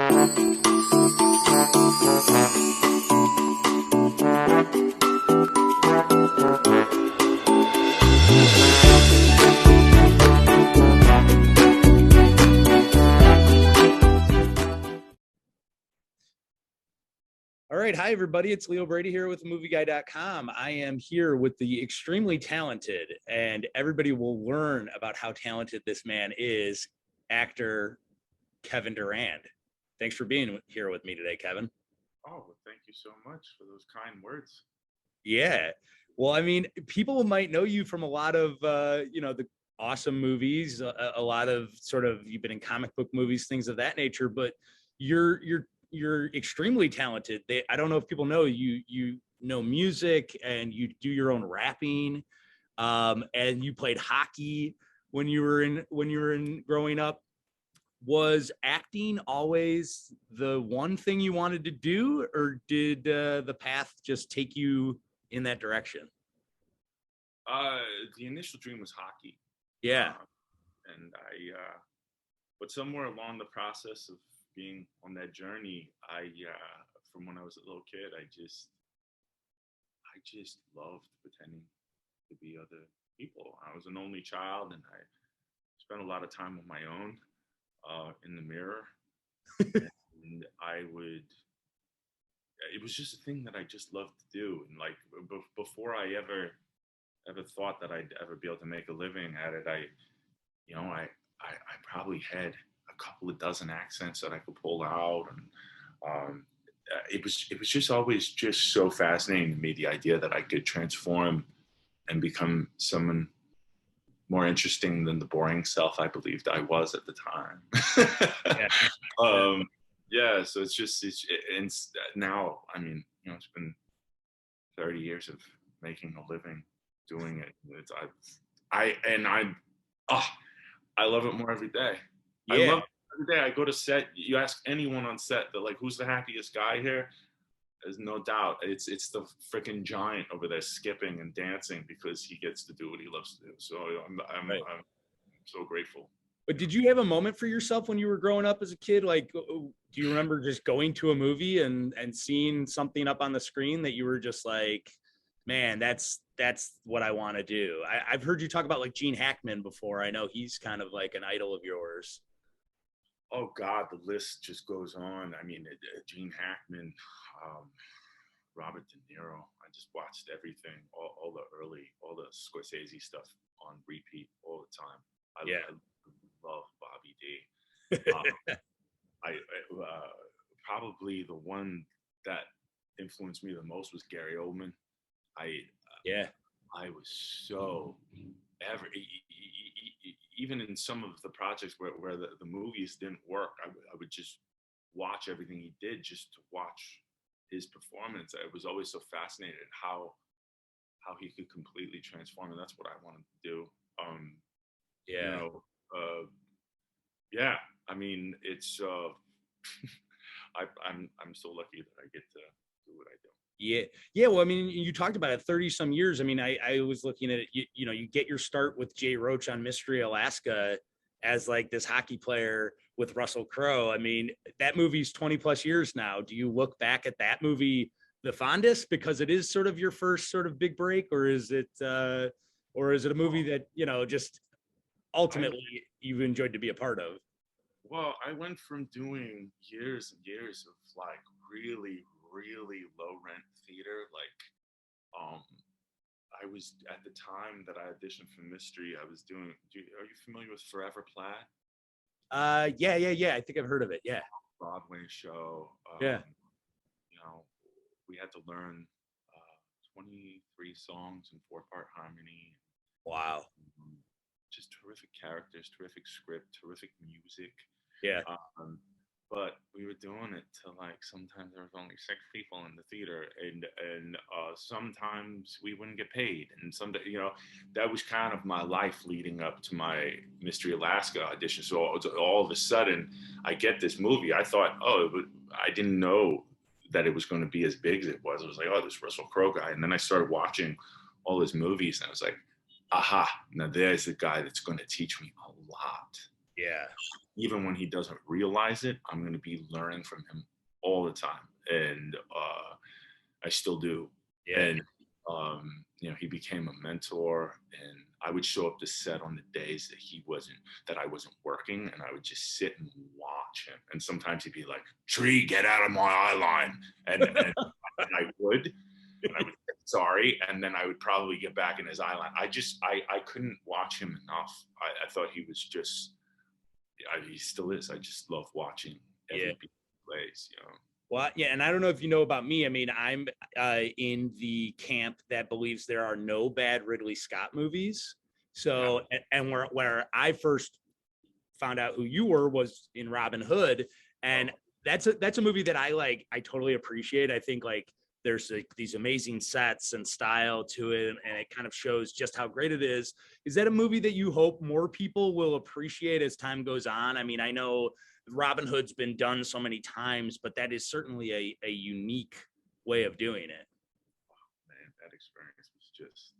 All right. Hi, everybody. It's Leo Brady here with AMovieGuy.com. I am here with the extremely talented, and everybody will learn about how talented this man is, actor Kevin Durand. Thanks for being here with me today, Kevin. Oh, well, thank you so much for those kind words. Yeah. Well, I mean, people might know you from a lot of, the awesome movies, a lot of sort of, you've been in comic book movies, things of that nature, but you're extremely talented. I don't know if people know you know music and you do your own rapping, and you played hockey when you were in growing up. Was acting always the one thing you wanted to do, or did the path just take you in that direction? The initial dream was hockey. Yeah. And but somewhere along the process of being on that journey, from when I was a little kid, I just loved pretending to be other people. I was an only child, and I spent a lot of time on my own, in the mirror. And it was just a thing that I just loved to do. And like before I ever thought that I'd ever be able to make a living at it, I probably had a couple of dozen accents that I could pull out. And it was just always just so fascinating to me, the idea that I could transform and become someone more interesting than the boring self I believed I was at the time. Yeah. So it's now, I mean, it's been 30 years of making a living doing it. I love it more every day. Yeah. I love it every day. I go to set. You ask anyone on set, they're like, "Who's the happiest guy here?" There's no doubt. It's the freaking giant over there skipping and dancing because he gets to do what he loves to do. So I'm so grateful. But did you have a moment for yourself when you were growing up as a kid? Like, do you remember just going to a movie and seeing something up on the screen that you were just like, man, that's what I want to do? I've heard you talk about like Gene Hackman before. I know he's kind of like an idol of yours. Oh God, the list just goes on. I mean, Gene Hackman, Robert De Niro. I just watched everything, all the Scorsese stuff on repeat all the time. I love Bobby D. I probably the one that influenced me the most was Gary Oldman. I was so even in some of the projects where the movies didn't work, I would just watch everything he did just to watch his performance. I was always so fascinated how he could completely transform, and that's what I wanted to do. I mean, it's I'm so lucky that I get to do what I do. Yeah. Well, I mean, you talked about it, 30 some years. I mean, I was looking at it, you get your start with Jay Roach on Mystery Alaska as like this hockey player with Russell Crowe. I mean, that movie's 20 plus years now. Do you look back at that movie the fondest because it is sort of your first sort of big break, or is it a movie that, just ultimately you've enjoyed to be a part of? Well, I went from doing years and years of like really, really low rent theater. Like, I was at the time that I auditioned for Mystery, I was doing, are you familiar with Forever Plaid? Yeah. I think I've heard of it. Yeah. Broadway show. Yeah. We had to learn 23 songs in 4-part harmony. Wow. Just terrific characters, terrific script, terrific music. Yeah. But we were doing it to like, sometimes there was only 6 people in the theater, and sometimes we wouldn't get paid, and someday, that was kind of my life leading up to my Mystery Alaska audition. So all of a sudden, I get this movie. I thought, I didn't know that it was going to be as big as it was. I was like, oh, this Russell Crowe guy, and then I started watching all his movies, and I was like, aha! Now there's the guy that's going to teach me a lot. Yeah. Even when he doesn't realize it, I'm going to be learning from him all the time. And I still do. Yeah. And, you know, he became a mentor, and I would show up to set on the days that I wasn't working, and I would just sit and watch him. And sometimes he'd be like, "Tree, get out of my eye line." And I would, and I would say sorry. And then I would probably get back in his eye line. I couldn't watch him enough. I thought he was just, he still is. I just love watching every beat he plays, you know. Well, yeah, and I don't know if you know about me. I mean, I'm in the camp that believes there are no bad Ridley Scott movies. So, and where I first found out who you were was in Robin Hood, and that's a movie that I like. I totally appreciate. I think like there's like these amazing sets and style to it, and it kind of shows just how great it is. Is that a movie that you hope more people will appreciate as time goes on? I mean, I know Robin Hood's been done so many times, but that is certainly a unique way of doing it. Man, that experience was just,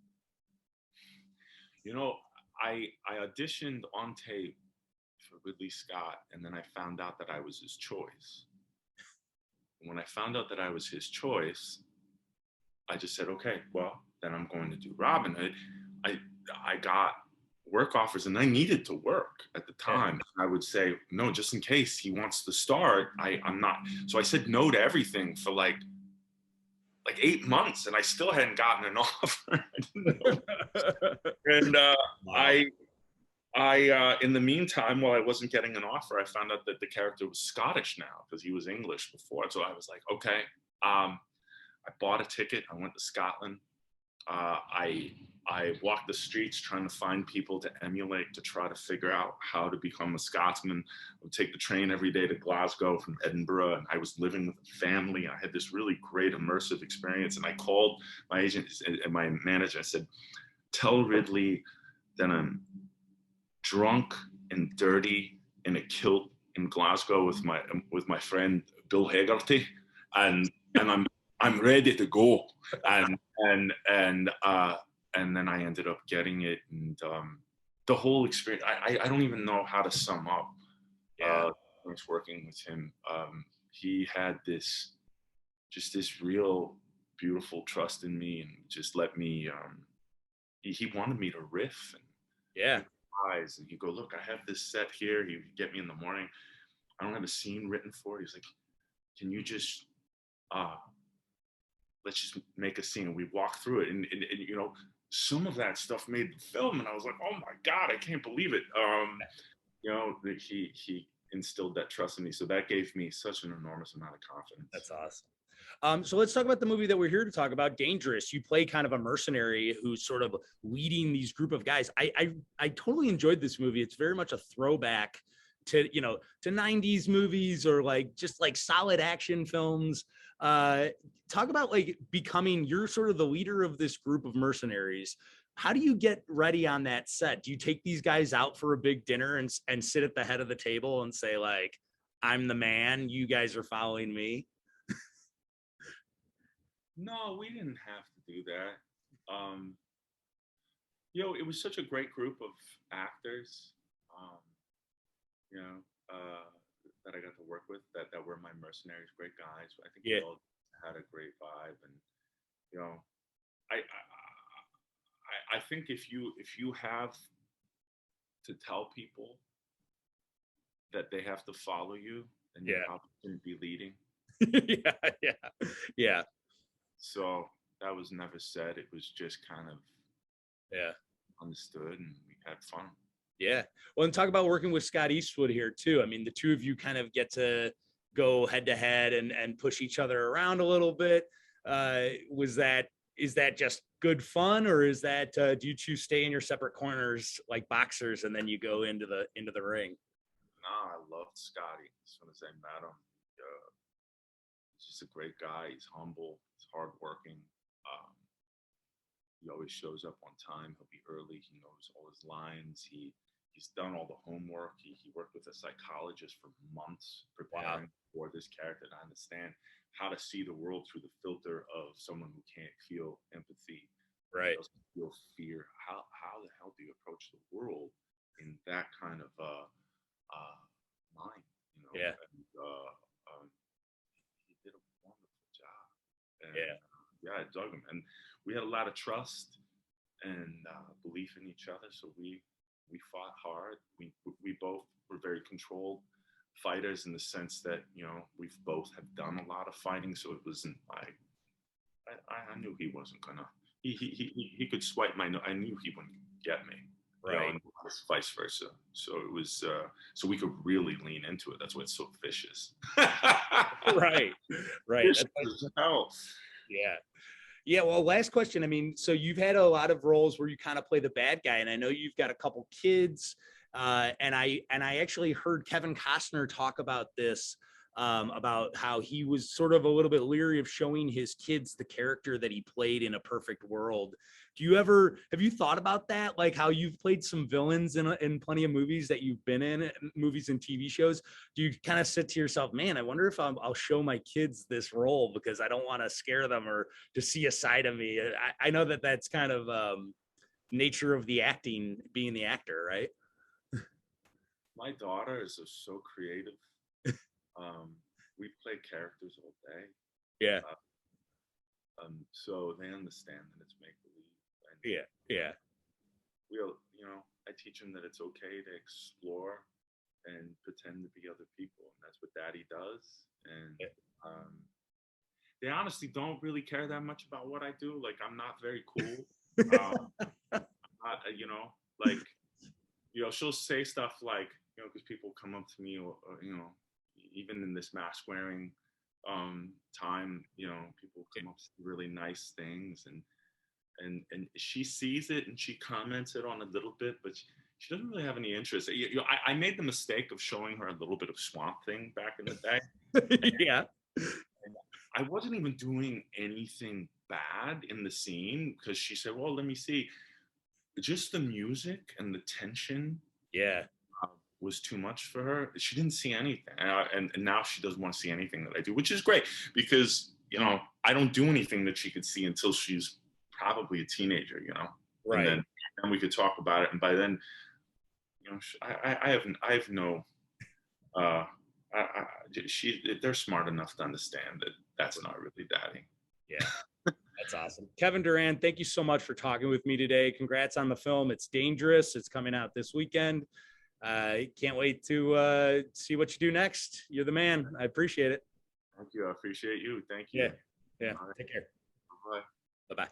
you know, I auditioned on tape for Ridley Scott, and then I found out that I was his choice. And when I found out that I was his choice, I just said, okay, well, then I'm going to do Robin Hood. I got work offers, and I needed to work at the time. I would say no, just in case he wants to start. I'm not. So I said no to everything for like 8 months, and I still hadn't gotten an offer. And I in the meantime, while I wasn't getting an offer, I found out that the character was Scottish now because he was English before. So I was like, okay. I bought a ticket. I went to Scotland. I walked the streets trying to find people to emulate, to try to figure out how to become a Scotsman. I would take the train every day to Glasgow from Edinburgh, and I was living with a family. I had this really great immersive experience, and I called my agent and my manager. I said, tell Ridley that I'm drunk and dirty in a kilt in Glasgow with my friend Bill Haggerty, and I'm ready to go. And then I ended up getting it, and the whole experience. I don't even know how to sum up. Working with him, he had this real beautiful trust in me, and just let me. He wanted me to riff and and he'd go, look, I have this set here. He'd get me in the morning. I don't have a scene written for it. He's like, can you just let's just make a scene. And we walk through it, and you know, some of that stuff made the film, and I was like, oh my God, I can't believe it. You know, he instilled that trust in me, so that gave me such an enormous amount of confidence. That's awesome. So let's talk about the movie that we're here to talk about, Dangerous. You play kind of a mercenary who's sort of leading these group of guys. I totally enjoyed this movie. It's very much a throwback to, you know, to 90s movies, or like just like solid action films. Talk about like becoming, you're sort of the leader of this group of mercenaries. How do you get ready on that set? Do you take these guys out for a big dinner and sit at the head of the table and say like, I'm the man, you guys are following me? No, we didn't have to do that. You know, it was such a great group of actors, you know, that I got to work with, that were my mercenaries, great guys. I think we all had a great vibe, and you know, I think if you have to tell people that they have to follow you, then you probably shouldn't be leading. Yeah. So that was never said. It was just kind of understood, and we had fun. Yeah. Well, and talk about working with Scott Eastwood here too. I mean, the two of you kind of get to go head to head and push each other around a little bit. Is that just good fun, or is that do you choose stay in your separate corners like boxers and then you go into the ring? Nah, I loved Scotty as soon as I met him. He's just a great guy. He's humble. He's hardworking. He always shows up on time. He'll be early. He knows all his lines. He's done all the homework. He worked with a psychologist for months preparing for this character to understand how to see the world through the filter of someone who can't feel empathy, doesn't feel fear. How the hell do you approach the world in that kind of mind, Yeah. And, he did a wonderful job. And Yeah. yeah, I dug him, and we had a lot of trust and belief in each other. So we fought hard. We both were very controlled fighters in the sense that we've both have done a lot of fighting. So it wasn't like I knew he wasn't gonna. He could swipe my nose. I knew he wouldn't get me. Right. And vice versa. So it was so we could really lean into it. That's why it's so vicious. Right. Vicious as hell. Yeah. Yeah. Well, last question. I mean, so you've had a lot of roles where you kind of play the bad guy, and I know you've got a couple kids. And I actually heard Kevin Costner talk about this, about how he was sort of a little bit leery of showing his kids the character that he played in A Perfect World. Have you thought about that? Like how you've played some villains in plenty of movies that you've been in, movies and TV shows. Do you kind of sit to yourself, man, I wonder if I'll show my kids this role because I don't want to scare them or to see a side of me. I know that that's kind of nature of the acting, being the actor, right? My daughter is so creative. We play characters all day. Yeah. So they understand that it's make believe. Yeah. Yeah. I teach them that it's okay to explore and pretend to be other people, and that's what Daddy does. And they honestly don't really care that much about what I do. Like I'm not very cool. She'll say stuff like, because people come up to me, or even in this mask wearing time, people come up with really nice things, and she sees it and she comments it on a little bit, but she doesn't really have any interest. I made the mistake of showing her a little bit of Swamp Thing back in the day. Yeah. And I wasn't even doing anything bad in the scene because she said, well, let me see. Just the music and the tension. Yeah. Was too much for her. She didn't see anything. And now she doesn't want to see anything that I do, which is great because, I don't do anything that she could see until she's probably a teenager, Right. And then we could talk about it. And by then, I have no, they're smart enough to understand that that's not really Daddy. Yeah. That's awesome. Kevin Durand, thank you so much for talking with me today. Congrats on the film. It's Dangerous. It's coming out this weekend. Can't wait to see what you do next. You're the man. I appreciate it. Thank you. I appreciate you. Thank you. Yeah. Yeah. Right. Take care. Bye. Bye-bye.